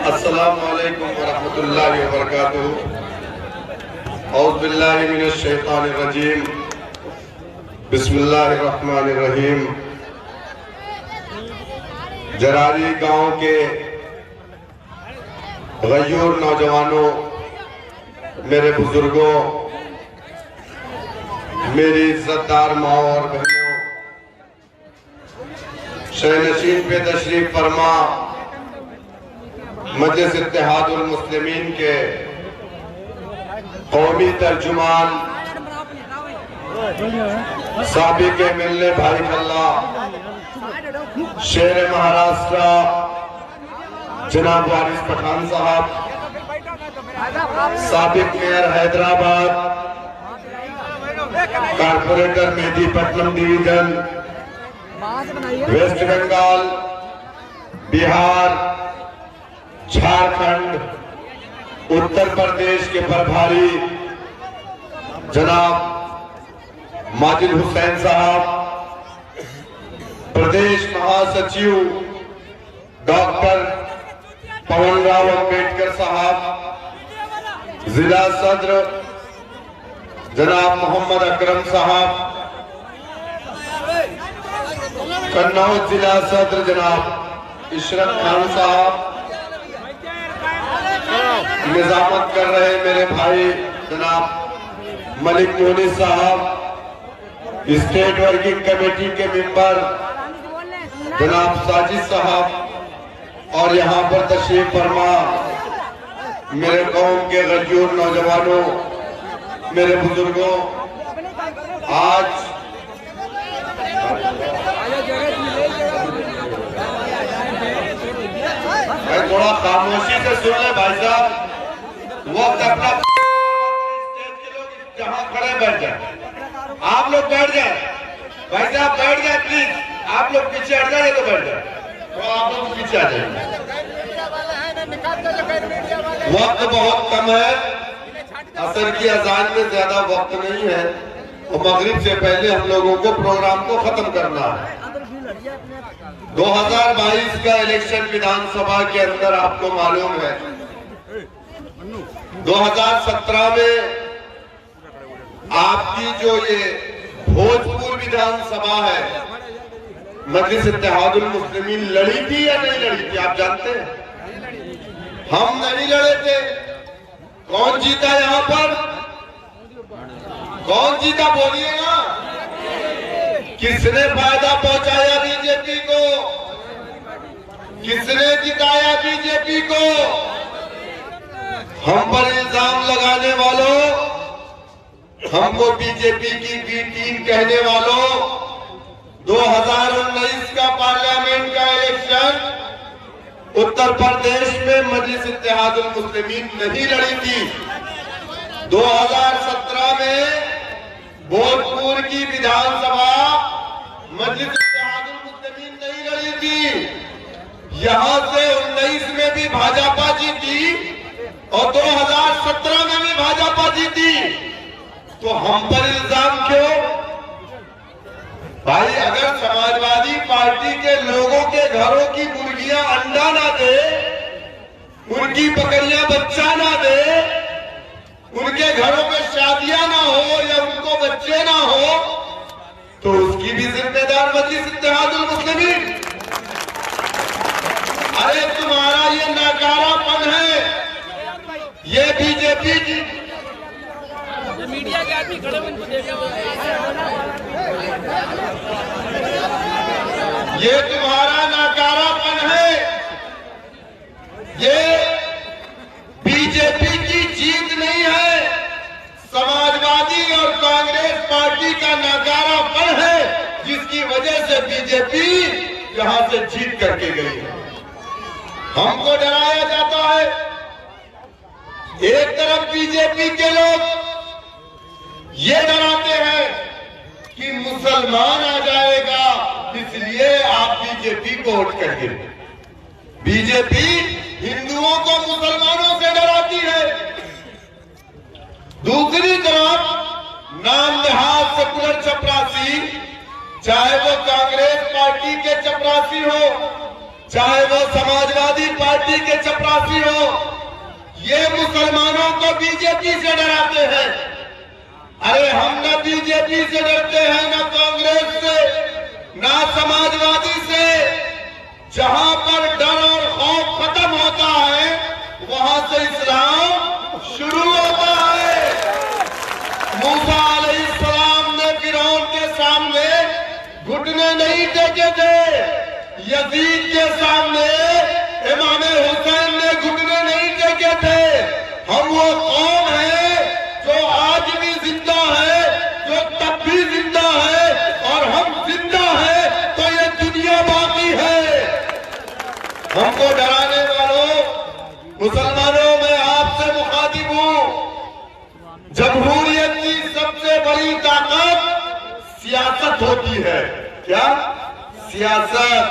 अस्सलामु अलैकुम वरहमतुल्लाहि वबरकातुहू। औज़ु बिल्लाहि मिनश शैतानिर रजीम। बिस्मिल्लाहिर रहमानिर रहीम। जरारी गांव के गयूर नौजवानों, मेरे बुजुर्गों, मेरी इज्जतदार माँ और बहनों, शहनशीन पे तशरीफ फरमा मजलिस इत्तेहादुल मुस्लिमीन के कौमी तर्जुमान साबिक मिलने भाई कल्ला शेर महाराष्ट्र जनाब वारिस पठान साहब, साबिक mayor Hyderabad, corporator Mehdipatnam division, West Bengal, Bihar, Jharkhand, Uttar Pradesh के प्रभारी जनाब माजिद हुसैन साहब, प्रदेश महासचिव डॉक्टर पवन राव अम्बेडकर साहब, जिला सदर जनाब मोहम्मद अकरम साहब, कन्नौज जिला सदर जनाब इशरत खान साहब, निजामत कर रहे मेरे भाई जनाब मलिक मोनी साहब, स्टेट वर्किंग कमेटी के मेंबर जनाब साजिद साहब, और यहाँ पर तशरीफ फरमा मेरे कौम के गयूर नौजवानों, मेरे बुजुर्गों, आज थोड़ा खामोशी से सुन ले भाई साहब। वक्त अपना स्टेज के लोग जहां खड़े बैठ जाए, आप लोग बैठ जाए भाई साहब, बैठ जाए प्लीज। आप लोग पीछे हट जाए तो बैठ जाए, तो आप लोग पीछे आ जाए। वक्त बहुत कम है, असर की अजान में ज्यादा वक्त नहीं है और मगरिब से पहले हम लोगों को प्रोग्राम को खत्म करना है। 2022 का इलेक्शन विधानसभा के अंदर आपको मालूम है 2017 में आपकी जो ये भोजपुर विधानसभा है, मजलिस इत्तेहादुल मुस्लिमीन लड़ी थी या नहीं लड़ी थी? आप जानते हैं हम नहीं लड़े थे। कौन जीता यहाँ पर? कौन जीता बोलिएगा? किसने फायदा पहुंचाया बीजेपी को? किसने जिताया बीजेपी को? हम पर इल्जाम लगाने वालों, हमको बीजेपी की बी टीम कहने वालों, 2019 का पार्लियामेंट का इलेक्शन उत्तर प्रदेश में मजलिस इत्तेहादुल मुस्लिमीन नहीं लड़ी थी। 2017 में भोजपुर की विधानसभा मजलिस इत्तेहादुल मुस्लिमीन नहीं लड़ी थी। यहां से 19 में भी भाजपा जीती और 2017 में भी भाजपा जीती। तो हम पर इल्जाम क्यों? भाई अगर समाजवादी पार्टी के लोगों के घरों की मुर्गियां अंडा ना दे, उनकी बकरियां बच्चा ना दे, उनके घरों में शादियां ना हो या उनको बच्चे ना हो, तो उसकी भी जिम्मेदार मजलिस इत्तेहादुल मुस्लिमीन। अरे तुम्हारा ये नाकारापन है, ये बीजेपी की मीडिया के आदमी खड़े हुए इनको देखा, ये तुम्हारा नाकारापन है। ये बीजेपी की जीत नहीं है, समाजवादी और कांग्रेस पार्टी का नाकारापन है, जिसकी वजह से बीजेपी यहां से जीत करके गई है। हमको डराया जाता है। एक तरफ बीजेपी के लोग ये डराते हैं कि मुसलमान आ जाएगा, इसलिए आप बीजेपी को वोट करिए। बीजेपी हिंदुओं को मुसलमानों से डराती है। दूसरी तरफ सेकुलर चपरासी, चाहे वो कांग्रेस पार्टी के चपरासी हो, चाहे वो समाजवादी पार्टी के चपरासी हो, ये मुसलमानों को बीजेपी से डराते हैं। अरे हम न बीजेपी से डरते हैं, न कांग्रेस से, न समाजवादी से। जहां पर डर और खौफ खत्म होता है, वहां से इस्लाम शुरू होता है। मूसा अलैहिस्सलाम ने फिरौन के सामने घुटने नहीं टेके थे, यजीद के सामने इमाम हुसैन ने घुटने नहीं टेके थे। हम वो कौम है जो आज भी जिंदा है, जो तब भी जिंदा है, और हम जिंदा है तो ये दुनिया बाकी है। हमको डराने वालों मुसलमानों, में आपसे मुखातिब हूं। जमहूरियत की सबसे बड़ी ताकत सियासत होती है। क्या? सियासत।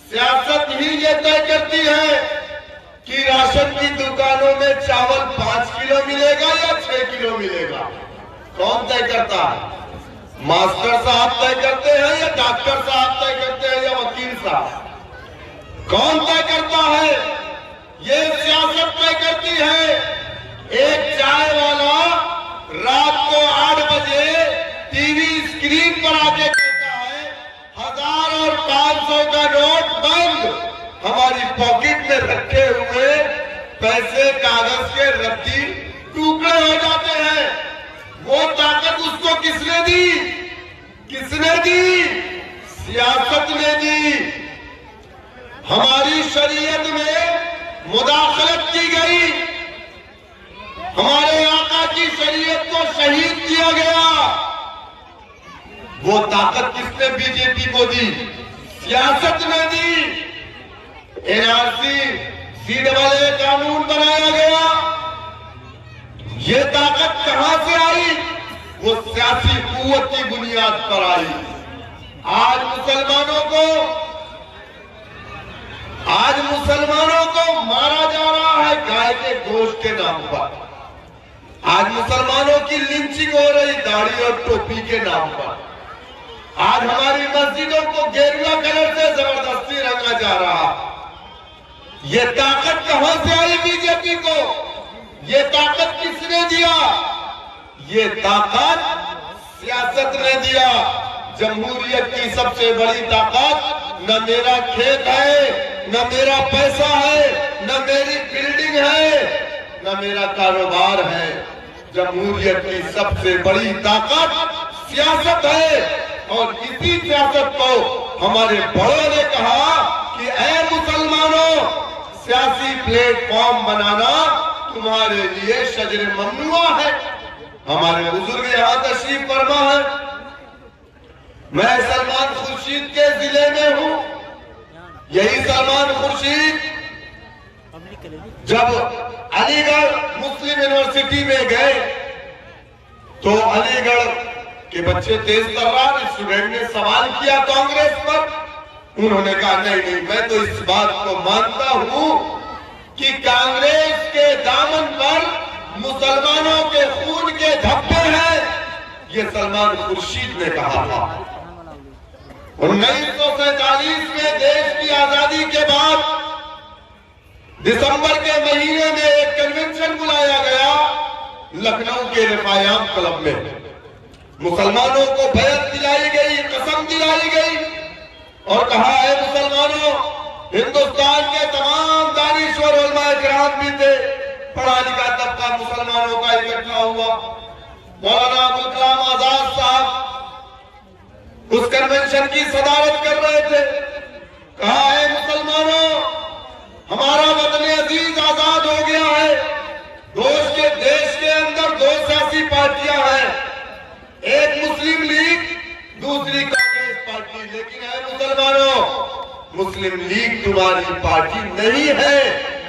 सियासत ही ये तय करती है कि राशन की दुकानों में चावल 5 किलो मिलेगा या 6 किलो मिलेगा। कौन तय करता है? मास्टर साहब तय करते हैं या डॉक्टर साहब तय करते हैं या वकील साहब? कौन तय करता है? ये सियासत तय करती है। एक चाय वाला रात को 8 बजे टीवी स्क्रीन पर आके कहता है 1000 और 500 का नोट बंद। हमारी पॉकेट में रखे हुए पैसे कागज के रद्दी टुकड़े हो जाते हैं। वो ताकत उसको किसने दी? किसने दी? सियासत ने दी। हमारी शरीयत में मुदाखलत की गई, हमारे आका की शरीयत को शहीद किया गया। वो ताकत किसने बीजेपी को दी? सियासत ने दी। एनआरसी सीट वाले कानून बनाया गया। ये ताकत कहां से आई? वो सियासी कुव्वत की बुनियाद पर आई। आज मुसलमानों को मारा जा रहा है गाय के गोश्त के नाम पर। आज मुसलमानों की लिंचिंग हो रही दाढ़ी और टोपी के नाम पर। आज हमारी मस्जिदों को गेरुआ कलर से जबरदस्ती रंगा जा रहा। ये ताकत कहां से आई बीजेपी को? ये ताकत किसने दिया? ये ताकत सियासत ने दिया। जमहूरियत की सबसे बड़ी ताकत न मेरा खेत है, न मेरा पैसा है, न मेरी बिल्डिंग है, न मेरा कारोबार है। जमहूरियत की सबसे बड़ी ताकत सियासत है। और इसी सियासत को हमारे बड़ों ने कहा कि ऐ मुसलमानों, सियासी प्लेटफॉर्म बनाना तुम्हारे लिए शजर ममनुआ है। हमारे बुजुर्ग यहाँ तशरीफ फरमा है। मैं सलमान खुर्शीद के जिले में हूँ। यही सलमान खुर्शीद जब अलीगढ़ मुस्लिम यूनिवर्सिटी में गए तो अलीगढ़ के बच्चे तेज तर्रार स्टूडेंट ने सवाल किया कांग्रेस पर। उन्होंने कहा नहीं, मैं तो इस बात को मानता हूं कि कांग्रेस के दामन पर मुसलमानों के खून के धब्बे हैं। ये सलमान खुर्शीद ने कहा था। 1947 में देश की आजादी के बाद दिसंबर के महीने में एक कन्वेंशन बुलाया गया लखनऊ के रिफायाम क्लब में। मुसलमानों को बैत दिलाई गई, कसम दिलाई गई और कहा है मुसलमानों, हिंदुस्तान के तमाम दानिश्वर उलमा इकराम भी थे, पढ़ा लिखा तबका मुसलमानों का इकट्ठा हुआ। मौलाना अबुल कलाम आजाद साहब उस कन्वेंशन की सदारत कर रहे थे। कहा है मुसलमानों, हमारा वतन अजीज आजाद हो गया है। देश के अंदर 2 सियासी पार्टियां हैं, एक मुस्लिम लीग, दूसरी कांग्रेस पार्टी। लेकिन है मुसलमानों, मुस्लिम लीग तुम्हारी पार्टी नहीं है।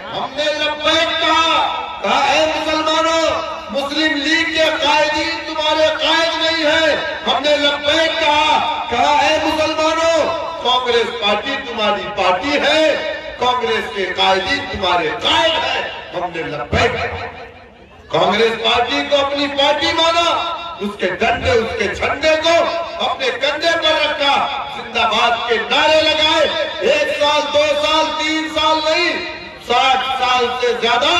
हमने लब्बैक कहा है मुसलमानों, मुस्लिम लीग के कायदीन तुम्हारे कायद नहीं है। हमने लब्बैक कहा है मुसलमानों, कांग्रेस पार्टी तुम्हारी पार्टी है, कांग्रेस के कायदीन तुम्हारे कायद है। हमने लब्बैक कहा। कांग्रेस पार्टी को अपनी पार्टी माना, उसके डंडे उसके झंडे को अपने कंधे पर रखा, जिंदाबाद के नारे लगाए। 1 साल 2 साल 3 साल नहीं, 60 साल से ज्यादा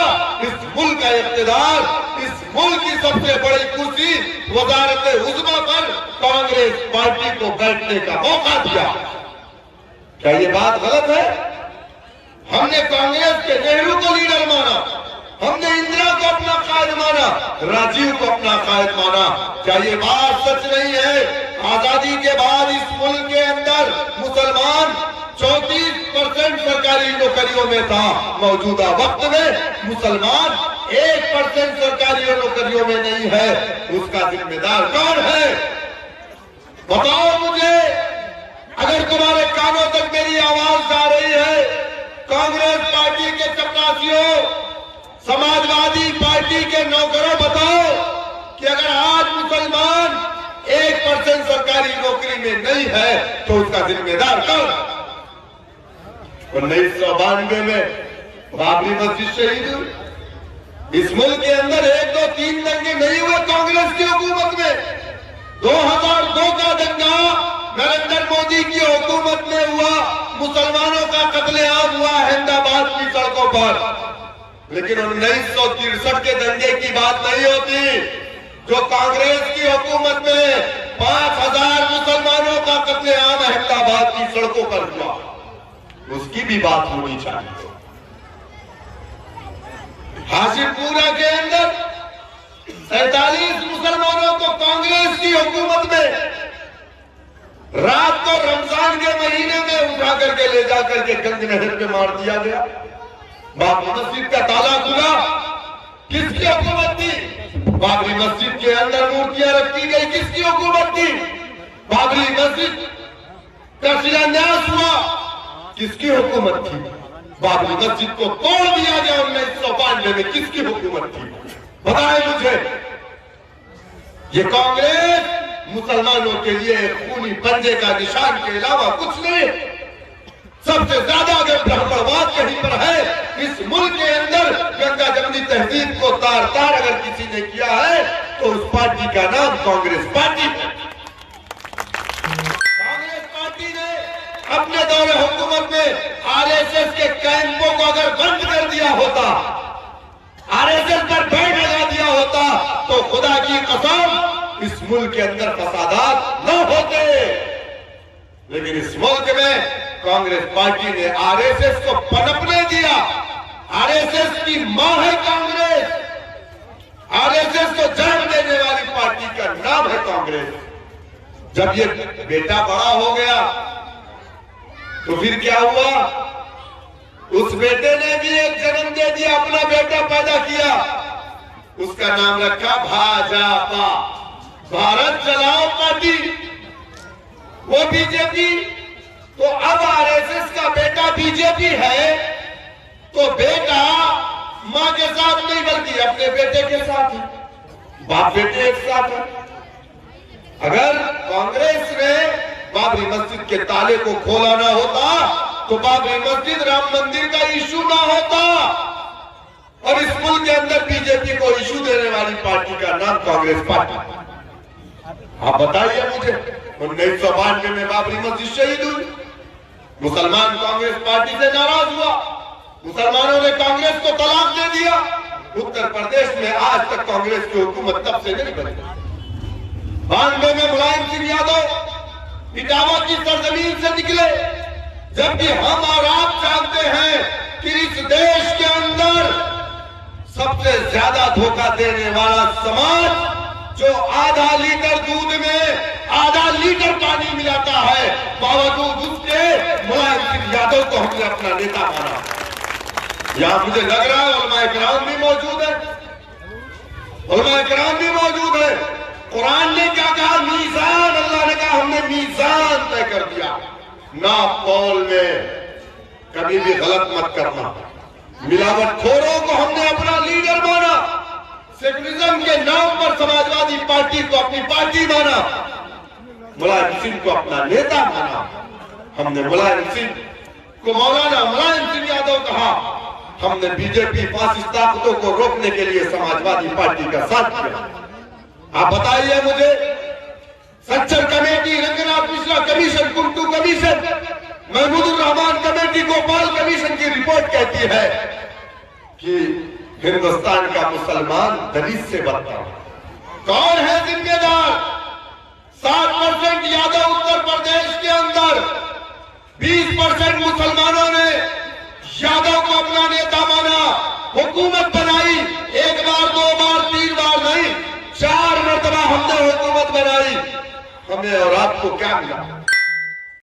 इस मुल्क का इख्तिदार, इस मुल्क की सबसे बड़ी कुर्सी वजारत उज़्मा पर कांग्रेस पार्टी को बैठने का मौका दिया। क्या ये बात गलत है? हमने कांग्रेस के नेहरू को लीडर माना, हमने इंदिरा को अपना कायद माना, राजीव को अपना कायद माना। क्या ये बात सच नहीं है? आजादी के बाद इस मुल्क के अंदर मुसलमान 34% सरकारी नौकरियों में था। मौजूदा वक्त में मुसलमान 1% सरकारी नौकरियों में नहीं है। उसका जिम्मेदार कौन है? बताओ मुझे। अगर तुम्हारे कानों तक मेरी आवाज जा रही है, कांग्रेस पार्टी के चपरासियों, समाजवादी पार्टी के नौकरों, बताओ कि अगर आज मुसलमान 1% सरकारी नौकरी में नहीं है तो उसका जिम्मेदार कौन? 1992 में बाबरी मस्जिद शहीद हुई। इस मुल्क के अंदर 1 2 3 दंगे नहीं हुए कांग्रेस की हुकूमत में। 2002 का दंगा नरेंद्र मोदी की हुकूमत में हुआ, मुसलमानों का कत्लेआम हुआ अहमदाबाद की सड़कों पर। लेकिन 1963 के दंगे की बात नहीं होती, जो कांग्रेस की हुकूमत में 5000 मुसलमानों का कत्लेआम अहमदाबाद की सड़कों पर हुआ, उसकी भी बात होनी चाहिए। हाशिमपुरा के अंदर 47 मुसलमानों को कांग्रेस की हुकूमत में रात को रमजान के महीने में उठा करके ले जाकर के गंज नहर पे मार दिया गया। बाबरी मस्जिद का ताला खुला, किसकी हुकूमत थी? बाबरी मस्जिद के अंदर मूर्तियां रखी गई, किसकी हुकूमत थी? बाबरी मस्जिद का शिलान्यास हुआ, किसकी हुकूमत थी? बाबरी मस्जिद को तोड़ दिया गया 1992 में, किसकी हुकूमत थी? बताएं मुझे। ये कांग्रेस मुसलमानों के लिए खूनी पंजे का निशान के अलावा कुछ नहीं। सबसे ज्यादा अगर ब्राह्मणवाद कहीं पर है इस मुल्क के अंदर, गंगा जमुनी तहजीब को तार तार अगर किसी ने किया है तो उस पार्टी का नाम कांग्रेस पार्टी है। कांग्रेस पार्टी ने अपने दौरे हुकूमत में आरएसएस के कैंपों को अगर बंद कर दिया होता, आरएसएस पर बैन लगा दिया होता, तो खुदा की कसम इस मुल्क के अंदर फसादात न होते। लेकिन इस मुल्क में कांग्रेस पार्टी ने आरएसएस को पनपने दिया। आरएसएस की मां है कांग्रेस, आरएसएस को जन्म देने वाली पार्टी का नाम है कांग्रेस। जब ये बेटा बड़ा हो गया तो फिर क्या हुआ? उस बेटे ने भी एक जन्म दे दिया, अपना बेटा पैदा किया, उसका नाम रखा भाजपा, भारत चलाओ पार्टी, वो बीजेपी। तो अब आरएसएस का बेटा बीजेपी है तो बेटा मां के साथ नहीं बल्कि अपने बेटे के साथ है, बाप बेटे एक साथ है। अगर कांग्रेस ने बाबरी मस्जिद के ताले को खोला ना होता तो बाबरी मस्जिद राम मंदिर का इशू ना होता। और इस मुल्क के अंदर बीजेपी को इशू देने वाली पार्टी का नाम कांग्रेस पार्टी। आप बताइए मुझे, 1992 में बाबरी मस्जिद शहीद हुई, मुसलमान कांग्रेस पार्टी से नाराज हुआ, मुसलमानों ने कांग्रेस को तलाक दे दिया। उत्तर प्रदेश में आज तक कांग्रेस की हुकूमत तब से नहीं बनी। 92 में मुलायम सिंह यादव इटावा की सरजमीन से निकले, जबकि हम और आप जानते हैं कि इस देश के अंदर सबसे ज्यादा धोखा देने वाला समाज जो आधा लीटर दूध में आधा लीटर पानी मिलाता है, बावजूद उसके मुलायम सिंह यादव को हमने अपना नेता माना। यहां मुझे लग रहा है उलमाए किराम भी मौजूद है, उलमाए किराम भी मौजूद है। कुरान ने क्या कहा? मीज़ान, अल्लाह ने कहा हमने मीज़ान तय कर दिया। नाप तौल में कभी भी गलत मत करना। मिलावटखोरों को हमने अपना लीडर माना, सेकुलरिज्म के नाम पर समाजवादी पार्टी को अपनी पार्टी माना, मुलायम सिंह को अपना नेता माना। हमने मुलायम सिंह को मौलाना मुलायम सिंह यादव कहा। हमने बीजेपी फासिस्ट ताकतों को रोकने के लिए समाजवादी पार्टी का साथ किया। आप बताइए मुझे, Sachar committee, Ranganath Mishra commission, Kundu commission, Mahmoodur Rahman committee, Gopal commission की रिपोर्ट कहती है कि हिंदुस्तान का मुसलमान दलित से बढ़ता है। कौन है जिम्मेदार? 7% यादव उत्तर प्रदेश के अंदर, 20% मुसलमानों ने यादव को अपना नेता माना, हुकूमत बनाई। एक बार, दो बार, 3 बार नहीं, 4 मरतबा हमने हुकूमत बनाई। हमें और आपको क्या मिला?